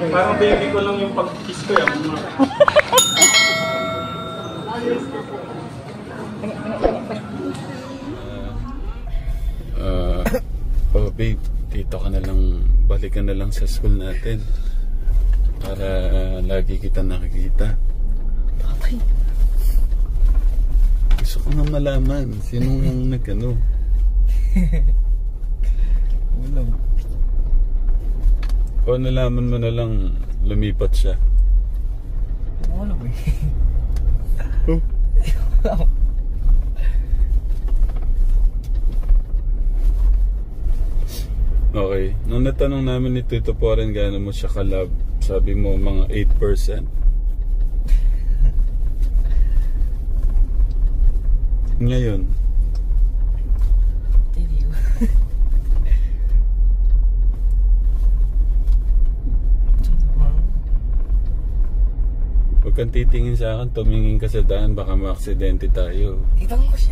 Parang baby ko lang yung pag-kiss ko yan. Oh babe, dito ka na lang, balik ka na lang sa school natin. Para lagi kita nakikita. Okay. Gusto ko nga malaman, sinong nagano? Wala. O nalaman mo na lang lumipat siya. Wala ba? Oh? Okay. Nung natanong namin ni Tito Poren gaano mo siya kalab, sabi mo mga 8%. Ngayon? Huwag kang titingin sa akin, tumingin ka sa daan, baka maaksidente tayo. Itang ko siya,